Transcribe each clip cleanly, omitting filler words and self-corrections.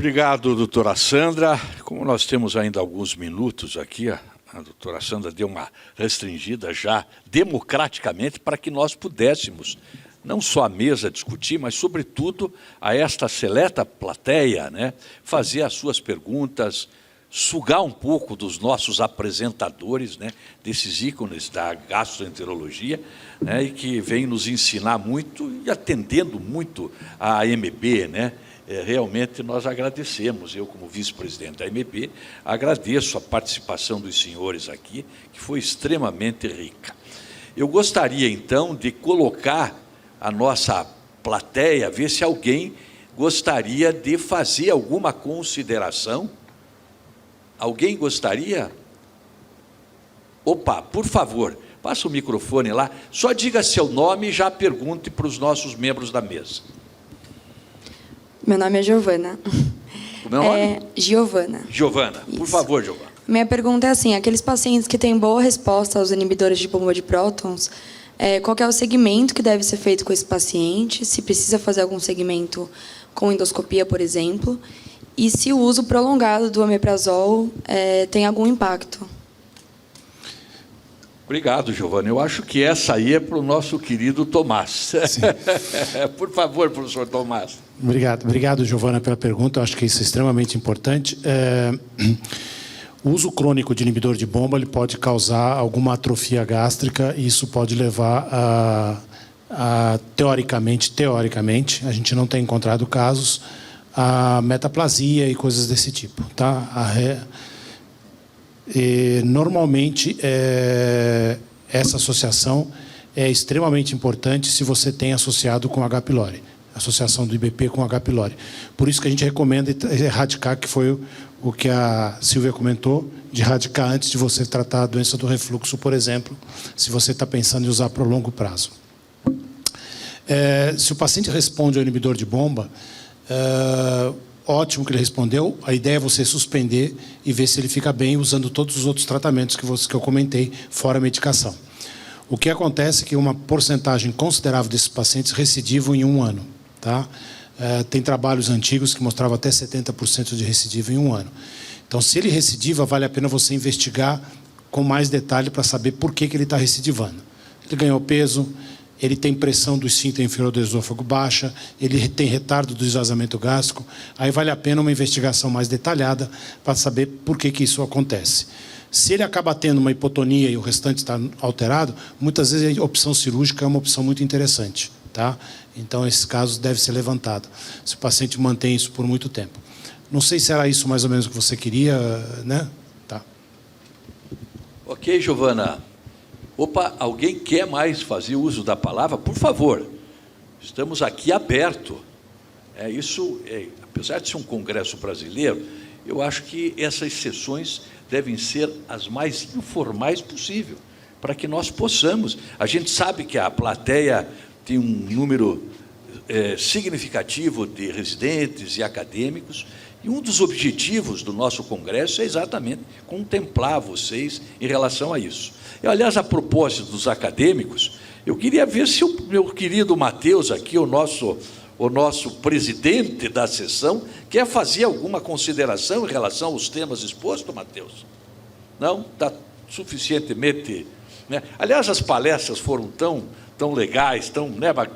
Obrigado, doutora Sandra. Como nós temos ainda alguns minutos aqui, a doutora Sandra deu uma restringida já democraticamente para que nós pudéssemos, não só a mesa discutir, mas, sobretudo, a esta seleta plateia, né, fazer as suas perguntas, sugar um pouco dos nossos apresentadores, né, desses ícones da gastroenterologia, né, e que vem nos ensinar muito e atendendo muito a AMB, né? Realmente nós agradecemos, eu como vice-presidente da AMB, agradeço a participação dos senhores aqui, que foi extremamente rica. Eu gostaria, então, de colocar a nossa plateia, ver se alguém gostaria de fazer alguma consideração. Alguém gostaria? Opa, por favor, passa o microfone lá, só diga seu nome e já pergunte para os nossos membros da mesa. Meu nome é Giovana. O meu nome? Giovana. Giovana, por favor, Giovana. Minha pergunta é assim, aqueles pacientes que têm boa resposta aos inibidores de bomba de prótons, qual que é o segmento que deve ser feito com esse paciente, se precisa fazer algum segmento com endoscopia, por exemplo, e se o uso prolongado do omeprazol tem algum impacto? Obrigado, Giovana. Eu acho que essa aí é para o nosso querido Tomás. Por favor, professor Tomás. Obrigado, Giovana, pela pergunta. Eu acho que isso é extremamente importante. O uso crônico de inibidor de bomba ele pode causar alguma atrofia gástrica e isso pode levar teoricamente, a gente não tem encontrado casos, a metaplasia e coisas desse tipo, tá? Normalmente, essa associação é extremamente importante se você tem associado com H. pylori, associação do IBP com H. pylori. Por isso que a gente recomenda erradicar, que foi o que a Silvia comentou, de erradicar antes de você tratar a doença do refluxo, por exemplo, se você está pensando em usar para longo prazo. Se o paciente responde ao inibidor de bomba, ótimo que ele respondeu. A ideia é você suspender e ver se ele fica bem usando todos os outros tratamentos que eu comentei, fora a medicação. O que acontece é que uma porcentagem considerável desses pacientes recidivam em 1 ano. Tá? Tem trabalhos antigos que mostravam até 70% de recidiva em 1 ano. Então, se ele recidiva, vale a pena você investigar com mais detalhe para saber por que ele está recidivando. Ele ganhou peso, ele tem pressão do esfíncter inferior do esôfago baixa, ele tem retardo do esvaziamento gástrico, aí vale a pena uma investigação mais detalhada para saber por que isso acontece. Se ele acaba tendo uma hipotonia e o restante está alterado, muitas vezes a opção cirúrgica é uma opção muito interessante, tá? Então, esses casos devem ser levantados, se o paciente mantém isso por muito tempo. Não sei se era isso mais ou menos o que você queria, né? Tá. Ok, Giovana. Opa, alguém quer mais fazer uso da palavra? Por favor, estamos aqui aberto. Apesar de ser um congresso brasileiro, eu acho que essas sessões devem ser as mais informais possível, para que nós possamos. A gente sabe que a plateia tem um número significativo de residentes e acadêmicos, e um dos objetivos do nosso congresso é exatamente contemplar vocês em relação a isso. Aliás, a propósito dos acadêmicos, eu queria ver se o meu querido Matheus aqui, o nosso presidente da sessão, quer fazer alguma consideração em relação aos temas expostos, Matheus? Não? Está suficientemente... né? Aliás, as palestras foram tão legais, tão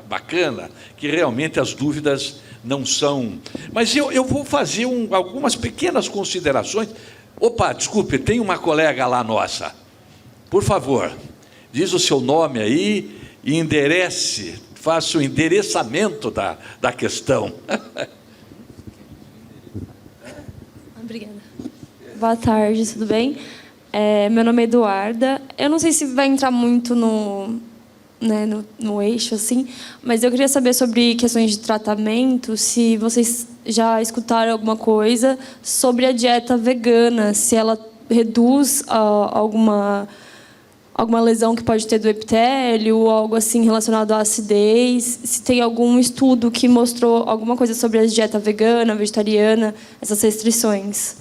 bacana, que realmente as dúvidas não são... Mas eu vou fazer algumas pequenas considerações. Opa, desculpe, tem uma colega lá nossa. Por favor, diz o seu nome aí e faça o endereçamento da questão. Obrigada. Boa tarde, tudo bem? Meu nome é Eduarda. Eu não sei se vai entrar muito no eixo, assim, mas eu queria saber sobre questões de tratamento, se vocês já escutaram alguma coisa sobre a dieta vegana, se ela reduz alguma lesão que pode ter do epitélio, ou algo assim relacionado à acidez, se tem algum estudo que mostrou alguma coisa sobre a dieta vegana, vegetariana, essas restrições.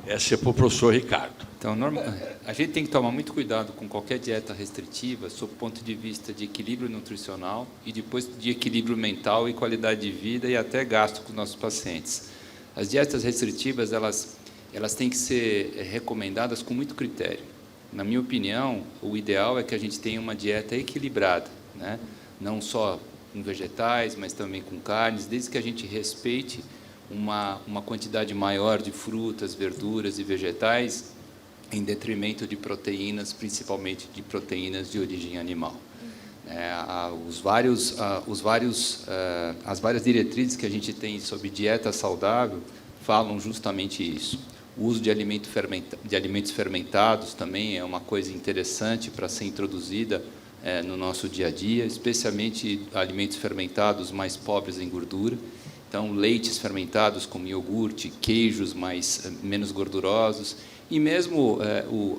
Essa é para o professor Ricardo. Então, a gente tem que tomar muito cuidado com qualquer dieta restritiva, sob o ponto de vista de equilíbrio nutricional e depois de equilíbrio mental e qualidade de vida e até gasto com os nossos pacientes. As dietas restritivas, elas têm que ser recomendadas com muito critério. Na minha opinião, o ideal é que a gente tenha uma dieta equilibrada, né? Não só com vegetais, mas também com carnes, desde que a gente respeite uma quantidade maior de frutas, verduras e vegetais, em detrimento de proteínas, principalmente de proteínas de origem animal. As várias diretrizes que a gente tem sobre dieta saudável falam justamente isso. O uso de alimentos fermentados também é uma coisa interessante para ser introduzida no nosso dia a dia, especialmente alimentos fermentados mais pobres em gordura. Então, leites fermentados como iogurte, queijos menos gordurosos, e mesmo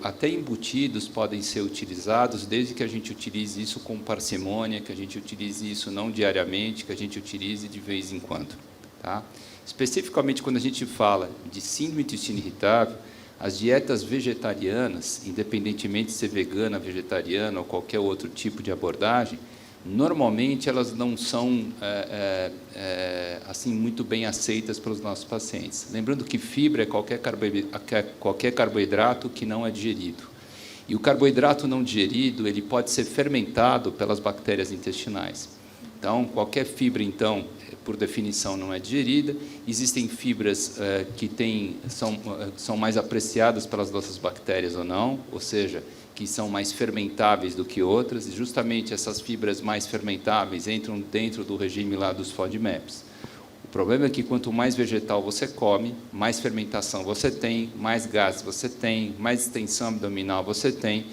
até embutidos podem ser utilizados, desde que a gente utilize isso com parcimônia, que a gente utilize isso não diariamente, que a gente utilize de vez em quando. Tá? Especificamente, quando a gente fala de síndrome do intestino irritável, as dietas vegetarianas, independentemente de ser vegana, vegetariana ou qualquer outro tipo de abordagem, normalmente elas não são assim muito bem aceitas pelos nossos pacientes. Lembrando que fibra é qualquer carboidrato que não é digerido. E o carboidrato não digerido, ele pode ser fermentado pelas bactérias intestinais. Então, qualquer fibra, então, por definição, não é digerida. Existem fibras que são mais apreciadas pelas nossas bactérias ou não, ou seja, que são mais fermentáveis do que outras, e justamente essas fibras mais fermentáveis entram dentro do regime lá dos FODMAPs. O problema é que quanto mais vegetal você come, mais fermentação você tem, mais gases você tem, mais extensão abdominal você tem.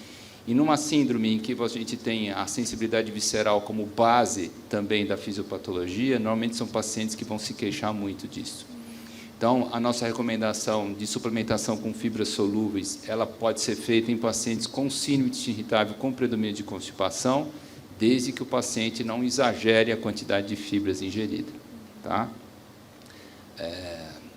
E numa síndrome em que a gente tem a sensibilidade visceral como base também da fisiopatologia, normalmente são pacientes que vão se queixar muito disso. Então, a nossa recomendação de suplementação com fibras solúveis, ela pode ser feita em pacientes com síndrome de intestino irritável com predomínio de constipação, desde que o paciente não exagere a quantidade de fibras ingerida. Tá?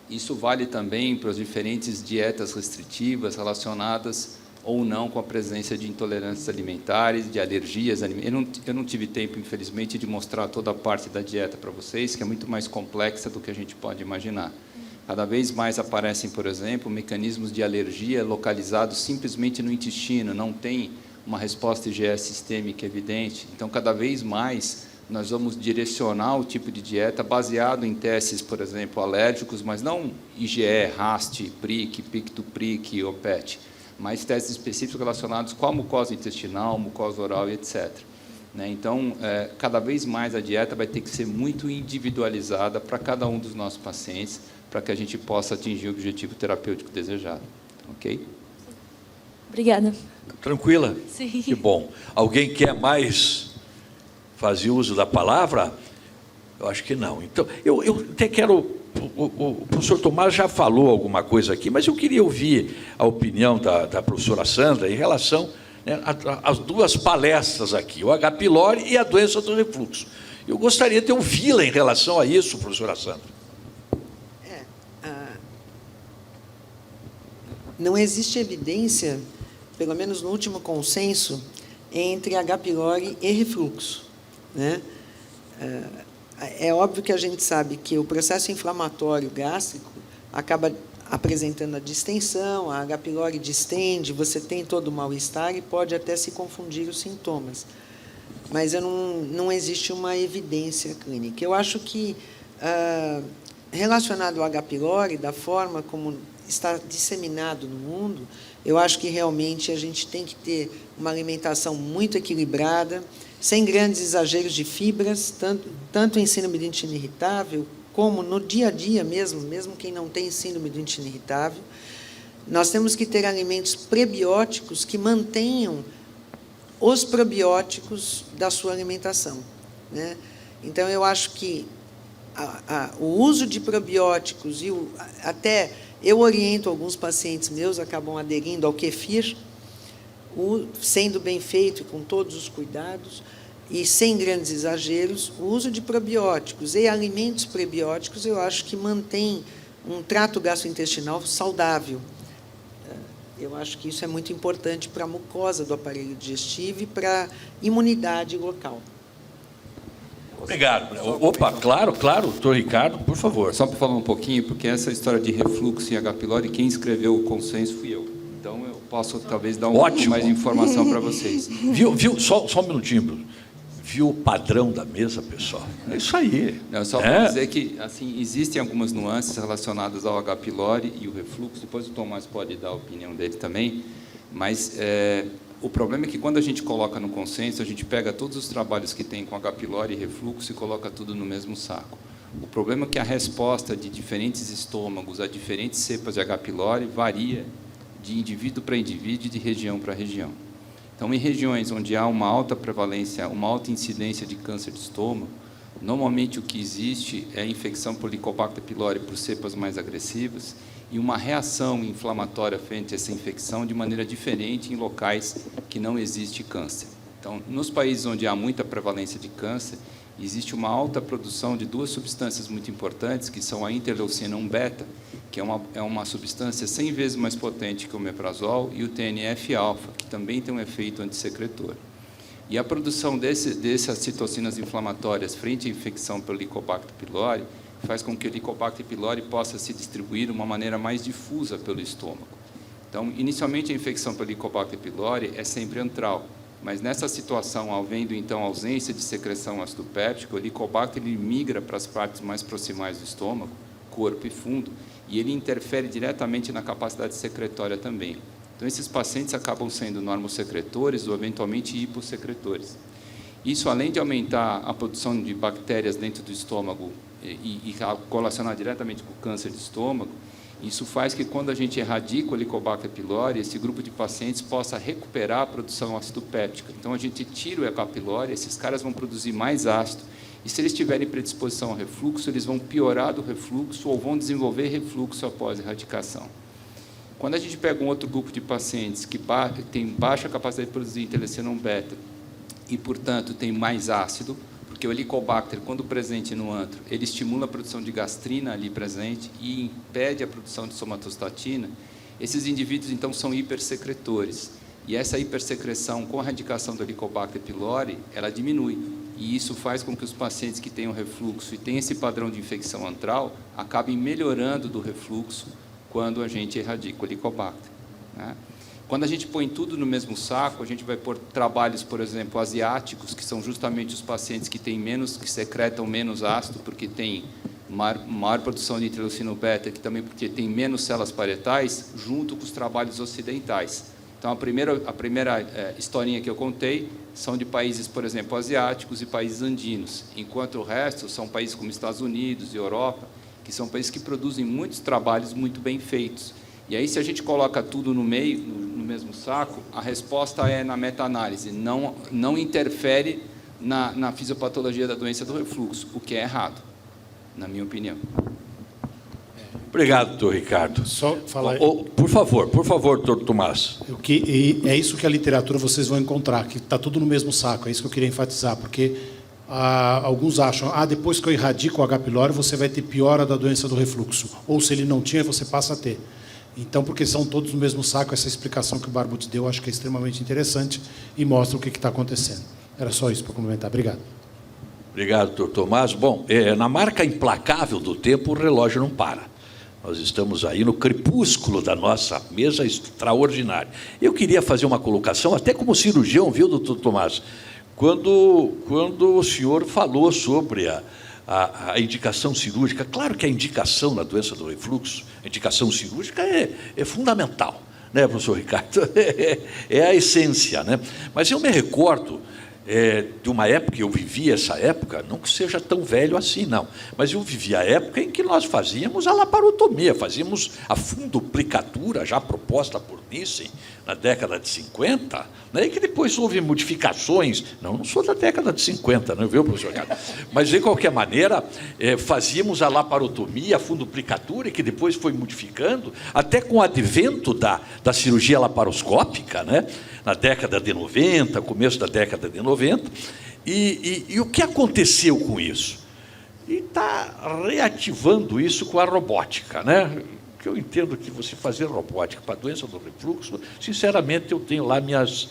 Isso vale também para as diferentes dietas restritivas relacionadas ou não com a presença de intolerâncias alimentares, de alergias alimentares. Eu não tive tempo, infelizmente, de mostrar toda a parte da dieta para vocês, que é muito mais complexa do que a gente pode imaginar. Cada vez mais aparecem, por exemplo, mecanismos de alergia localizados simplesmente no intestino, não tem uma resposta IgE sistêmica evidente. Então, cada vez mais, nós vamos direcionar o tipo de dieta baseado em testes, por exemplo, alérgicos, mas não IgE, RAST, PRIC, PIC-to-PRIC ou PET, mas testes específicos relacionados com a mucosa intestinal, mucosa oral e etc. Então, cada vez mais a dieta vai ter que ser muito individualizada para cada um dos nossos pacientes, para que a gente possa atingir o objetivo terapêutico desejado. Ok? Obrigada. Tranquila? Sim. Que bom. Alguém quer mais fazer uso da palavra? Eu acho que não. Então, eu até quero... O professor Tomás já falou alguma coisa aqui, mas eu queria ouvir a opinião da professora Sandra em relação às duas palestras aqui, o H. pylori e a doença do refluxo. Eu gostaria de ouvi-la em relação a isso, professora Sandra. Não existe evidência, pelo menos no último consenso, entre H. pylori e refluxo, né? É óbvio que a gente sabe que o processo inflamatório gástrico acaba apresentando a distensão, a H. pylori distende, você tem todo o mal-estar e pode até se confundir os sintomas. Mas não existe uma evidência clínica. Eu acho que, relacionado ao H. pylori, da forma como está disseminado no mundo, eu acho que realmente a gente tem que ter uma alimentação muito equilibrada, sem grandes exageros de fibras, tanto em síndrome do intestino irritável, como no dia a dia mesmo quem não tem síndrome do intestino irritável. Nós temos que ter alimentos prebióticos que mantenham os probióticos da sua alimentação, né? Então, eu acho que o uso de probióticos, até eu oriento alguns pacientes meus, acabam aderindo ao kefir, sendo bem feito e com todos os cuidados, e sem grandes exageros, o uso de probióticos e alimentos prebióticos, eu acho que mantém um trato gastrointestinal saudável. Eu acho que isso é muito importante para a mucosa do aparelho digestivo e para a imunidade local. Obrigado. Opa, claro, doutor Ricardo, por favor. Só para falar um pouquinho, porque essa história de refluxo em H. pylori, quem escreveu o consenso fui eu. Então, eu posso, talvez, dar um pouco mais de informação para vocês. Viu? Só um minutinho, Bruno. Viu o padrão da mesa, pessoal? É isso aí. Não, só para dizer que assim, existem algumas nuances relacionadas ao H. pylori e o refluxo. Depois o Tomás pode dar a opinião dele também. Mas o problema é que, quando a gente coloca no consenso, a gente pega todos os trabalhos que tem com H. pylori e refluxo e coloca tudo no mesmo saco. O problema é que a resposta de diferentes estômagos a diferentes cepas de H. pylori varia de indivíduo para indivíduo e de região para região. Então, em regiões onde há uma alta prevalência, uma alta incidência de câncer de estômago, normalmente o que existe é a infecção por Helicobacter pylori por cepas mais agressivas e uma reação inflamatória frente a essa infecção de maneira diferente em locais que não existe câncer. Então, nos países onde há muita prevalência de câncer, existe uma alta produção de duas substâncias muito importantes, que são a interleucina 1-beta, que é uma substância 100 vezes mais potente que o omeprazol, e o TNF-alfa, que também tem um efeito antissecretor. E a produção dessas citocinas inflamatórias frente à infecção pelo Helicobacter pylori faz com que o Helicobacter pylori possa se distribuir de uma maneira mais difusa pelo estômago. Então, inicialmente, a infecção pelo Helicobacter pylori é sempre antral, mas nessa situação, havendo então ausência de secreção ácido péptico, o Helicobacter migra para as partes mais proximais do estômago, corpo e fundo, e ele interfere diretamente na capacidade secretória também. Então, esses pacientes acabam sendo normosecretores ou, eventualmente, hipossecretores. Isso, além de aumentar a produção de bactérias dentro do estômago e correlacionar diretamente com o câncer de estômago, isso faz que, quando a gente erradica o Helicobacter pylori, esse grupo de pacientes possa recuperar a produção ácido péptica. Então, a gente tira o H. pylori, esses caras vão produzir mais ácido, e se eles tiverem predisposição ao refluxo, eles vão piorar do refluxo ou vão desenvolver refluxo após a erradicação. Quando a gente pega um outro grupo de pacientes que tem baixa capacidade de produzir interleucina 1-beta e, portanto, tem mais ácido, porque o Helicobacter, quando presente no antro, ele estimula a produção de gastrina ali presente e impede a produção de somatostatina, esses indivíduos, então, são hipersecretores. E essa hipersecreção com a erradicação do Helicobacter pylori, ela diminui. E isso faz com que os pacientes que tenham refluxo e têm esse padrão de infecção antral acabem melhorando do refluxo quando a gente erradica o Helicobacter, né? Quando a gente põe tudo no mesmo saco, a gente vai pôr trabalhos, por exemplo, asiáticos, que são justamente os pacientes que secretam menos ácido, porque tem maior produção de interleucina beta, que também porque tem menos células parietais, junto com os trabalhos ocidentais. Então, a primeira historinha que eu contei são de países, por exemplo, asiáticos e países andinos, enquanto o resto são países como Estados Unidos e Europa, que são países que produzem muitos trabalhos muito bem feitos. E aí, se a gente coloca tudo no mesmo saco, a resposta é na meta-análise, não interfere na fisiopatologia da doença do refluxo, o que é errado, na minha opinião. Obrigado, doutor Ricardo. Só falar... Por favor, doutor Tomás. É isso que a literatura vocês vão encontrar, que está tudo no mesmo saco, é isso que eu queria enfatizar, porque alguns acham, depois que eu erradico o H. pylori, você vai ter piora da doença do refluxo, ou se ele não tinha, você passa a ter. Então, porque são todos no mesmo saco, essa explicação que o Barbucci deu, acho que é extremamente interessante e mostra o que está acontecendo. Era só isso para complementar. Obrigado. Obrigado, doutor Tomás. Bom, na marca implacável do tempo, o relógio não para. Nós estamos aí no crepúsculo da nossa mesa extraordinária. Eu queria fazer uma colocação, até como cirurgião, viu, doutor Tomás? Quando o senhor falou sobre a indicação cirúrgica, claro que a indicação na doença do refluxo, a indicação cirúrgica é fundamental, né, professor Ricardo? É a essência, né? Mas eu me recordo de uma época, eu vivi essa época, não que seja tão velho assim, não, mas eu vivi a época em que nós fazíamos a laparotomia, fazíamos a funduplicatura, já proposta por Nissen, na década de 50, né, e que depois houve modificações, não sou da década de 50, não viu, professor Ricardo? Mas, de qualquer maneira, fazíamos a laparotomia, a funduplicatura, que depois foi modificando, até com o advento da cirurgia laparoscópica, né, na década de 90, começo da década de 90, e o que aconteceu com isso? E está reativando isso com a robótica, né? Que eu entendo que você fazer robótica para a doença do refluxo, sinceramente, eu tenho lá minhas...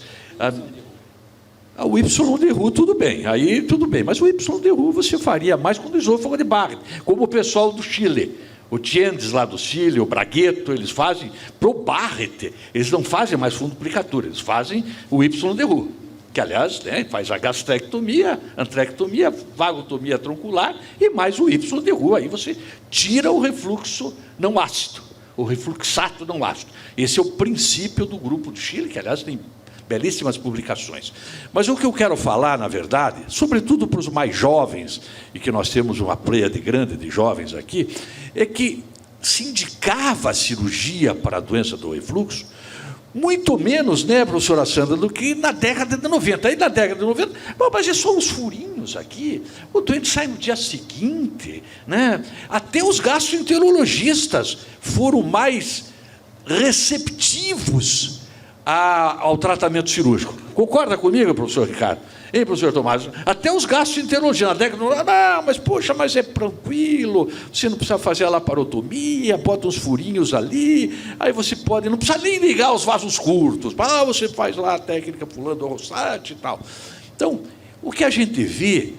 O YDRU, tudo bem, aí tudo bem, mas o YDRU você faria mais com o esôfago de Barrett, como o pessoal do Chile, o Tiendes lá do Chile, o Bragueto, eles fazem para o Barrett, eles não fazem mais fundoplicatura, eles fazem o YDRU, que, aliás, né, faz a gastrectomia, antrectomia, vagotomia troncular e mais o YDRU, aí você tira o refluxo não ácido, o refluxato não ácido. Esse é o princípio do grupo do Chile, que, aliás, tem belíssimas publicações. Mas o que eu quero falar, na verdade, sobretudo para os mais jovens, e que nós temos uma pleiade grande de jovens aqui, é que se indicava a cirurgia para a doença do refluxo, muito menos, né, professora Sandra, do que na década de 90. Aí na década de 90, bom, mas é só uns furinhos aqui, o doente sai no dia seguinte, né? Até os gastroenterologistas foram mais receptivos ao tratamento cirúrgico. Concorda comigo, professor Ricardo? Hein, professor Tomás? Até os gastroenterologistas na década de 90, não, mas poxa, mas é tranquilo, você não precisa fazer a laparotomia, bota uns furinhos ali, aí você pode, não precisa nem ligar os vasos curtos, você faz lá a técnica pulando o Rossati e tal. Então, o que a gente vê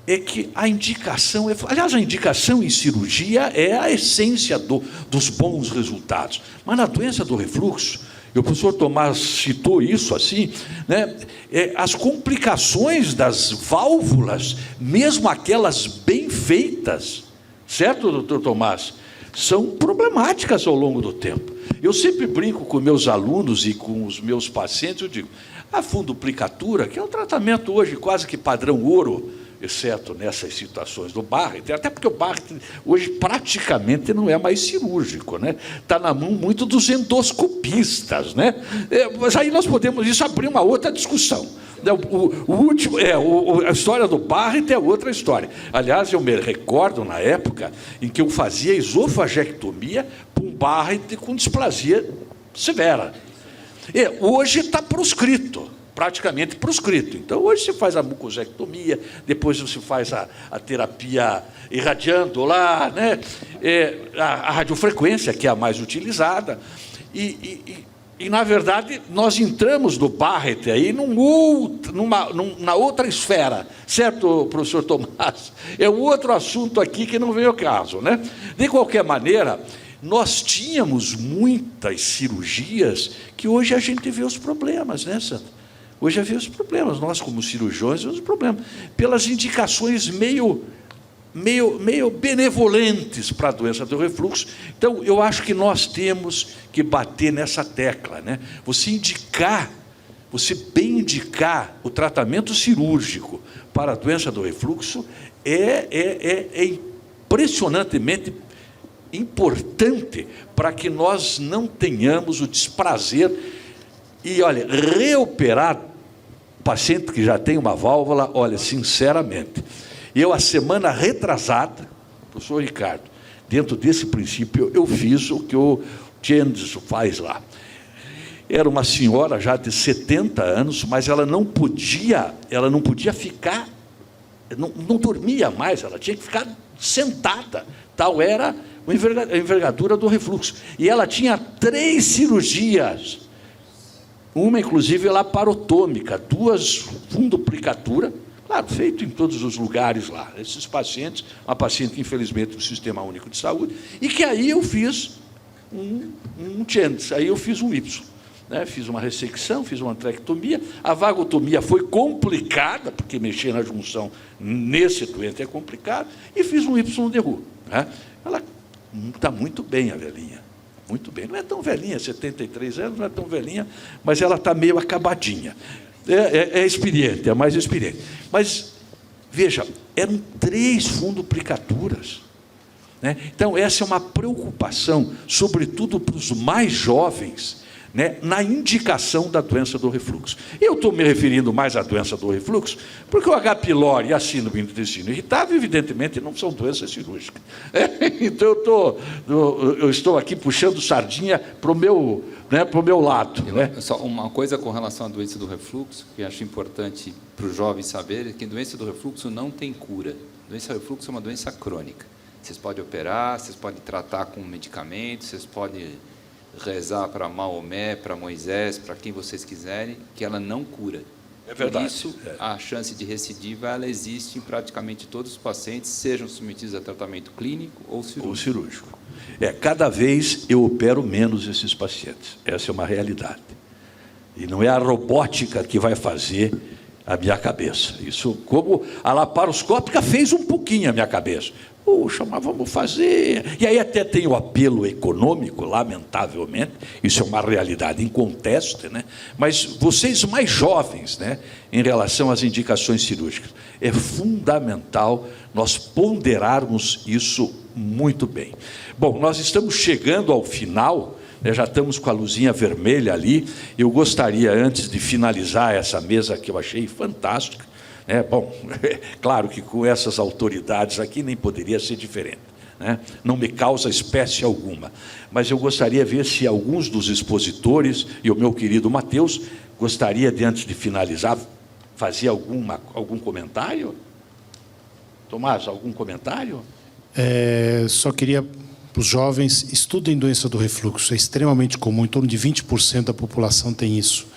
é que a indicação, aliás, a indicação em cirurgia é a essência dos bons resultados. Mas na doença do refluxo, e o professor Tomás citou isso assim, né, as complicações das válvulas, mesmo aquelas bem feitas, certo, doutor Tomás, são problemáticas ao longo do tempo. Eu sempre brinco com meus alunos e com os meus pacientes, eu digo, a fundoplicatura, que é um tratamento hoje quase que padrão ouro, exceto nessas situações do Barrett, até porque o Barrett hoje praticamente não é mais cirúrgico, né? Está na mão muito dos endoscopistas, né? Mas aí nós podemos isso abrir uma outra discussão. A história do Barrett é outra história. Aliás, eu me recordo na época em que eu fazia esofagectomia para um Barrett com displasia severa. Hoje está proscrito. Praticamente proscrito. Então, hoje se faz a mucosectomia, depois você faz a terapia irradiando lá, né? A radiofrequência, que é a mais utilizada. E, na verdade, nós entramos no Barrett aí na outra esfera, certo, professor Tomás? É um outro assunto aqui que não vem ao caso, né? De qualquer maneira, nós tínhamos muitas cirurgias que hoje a gente vê os problemas, né, Sandra? Hoje havia os problemas, nós como cirurgiões vemos os problemas, pelas indicações meio benevolentes para a doença do refluxo. Então, eu acho que nós temos que bater nessa tecla, né? Você bem indicar o tratamento cirúrgico para a doença do refluxo é impressionantemente importante para que nós não tenhamos o desprazer. E, olha, reoperar paciente que já tem uma válvula, olha, sinceramente, eu, a semana retrasada, professor Ricardo, dentro desse princípio, eu fiz o que o Tiendes faz lá. Era uma senhora já de 70 anos, mas ela não podia ficar, não dormia mais, ela tinha que ficar sentada, tal era a envergadura do refluxo. E ela tinha 3 cirurgias, uma, inclusive, laparotômica, 2 fundoplicatura, claro, feito em todos os lugares lá. Esses pacientes, uma paciente, infelizmente, do Sistema Único de Saúde, e que aí eu fiz um Tiendes, aí eu fiz um Y. Né? Fiz uma ressecção, fiz uma antrectomia, a vagotomia foi complicada, porque mexer na junção nesse doente é complicado, e fiz um YDRU. Né? Ela está muito bem, a velhinha. Muito bem, não é tão velhinha, 73 anos, não é tão velhinha, mas ela está meio acabadinha. É experiente, é mais experiente. Mas, veja, eram 3 fundoplicaturas. Né? Então, essa é uma preocupação, sobretudo para os mais jovens, né, na indicação da doença do refluxo. Eu estou me referindo mais à doença do refluxo, porque o H. pylori e a síndrome do intestino irritável, evidentemente, não são doenças cirúrgicas. Então, eu estou aqui puxando sardinha para o meu lado. Né? Só uma coisa com relação à doença do refluxo, que eu acho importante para os jovens saberem, é que a doença do refluxo não tem cura. A doença do refluxo é uma doença crônica. Vocês podem operar, vocês podem tratar com medicamentos, vocês podem rezar para Maomé, para Moisés, para quem vocês quiserem, que ela não cura. É verdade. Por isso, a chance de recidiva ela existe em praticamente todos os pacientes, sejam submetidos a tratamento clínico ou cirúrgico. Ou cirúrgico. Cada vez eu opero menos esses pacientes. Essa é uma realidade. E não é a robótica que vai fazer a minha cabeça. Isso, como a laparoscópica fez um pouquinho a minha cabeça. Puxa, mas vamos fazer. E aí até tem o apelo econômico, lamentavelmente, isso é uma realidade inconteste, né? Mas vocês mais jovens, né, em relação às indicações cirúrgicas, é fundamental nós ponderarmos isso muito bem. Bom, nós estamos chegando ao final, né, já estamos com a luzinha vermelha ali. Eu gostaria, antes de finalizar essa mesa que eu achei fantástica, bom, claro que com essas autoridades aqui nem poderia ser diferente, né? Não me causa espécie alguma, mas eu gostaria de ver se alguns dos expositores, e o meu querido Matheus, gostaria de, antes de finalizar, fazer algum comentário? Tomás, algum comentário? Só queria, para os jovens, estudem doença do refluxo, é extremamente comum, em torno de 20% da população tem isso.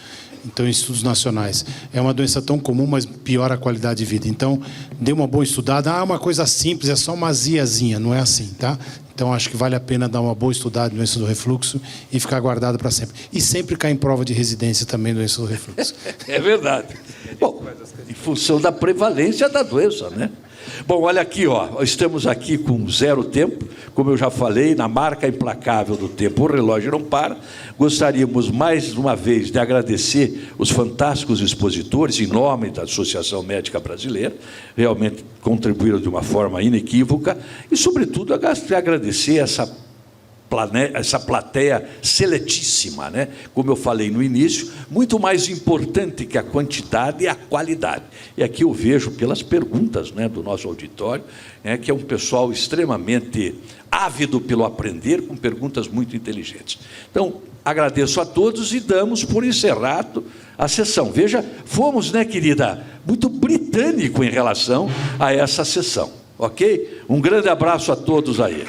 Então, em estudos nacionais. É uma doença tão comum, mas piora a qualidade de vida. Então, dê uma boa estudada. Uma coisa simples, é só uma aziazinha, não é assim, tá? Então, acho que vale a pena dar uma boa estudada em doença do refluxo e ficar guardado para sempre. E sempre cair em prova de residência também doença do refluxo. É verdade. Bom, em função da prevalência da doença, né? Bom, olha aqui, estamos aqui com 0 tempo, como eu já falei, na marca implacável do tempo, o relógio não para. Gostaríamos mais uma vez de agradecer os fantásticos expositores, em nome da Associação Médica Brasileira, realmente contribuíram de uma forma inequívoca, e, sobretudo, agradecer essa plateia seletíssima, né? Como eu falei no início, muito mais importante que a quantidade é a qualidade. E aqui eu vejo pelas perguntas, né, do nosso auditório, que é um pessoal extremamente ávido pelo aprender, com perguntas muito inteligentes. Então, agradeço a todos e damos por encerrado a sessão. Veja, fomos, né, querida, muito britânico em relação a essa sessão, ok? Um grande abraço a todos aí.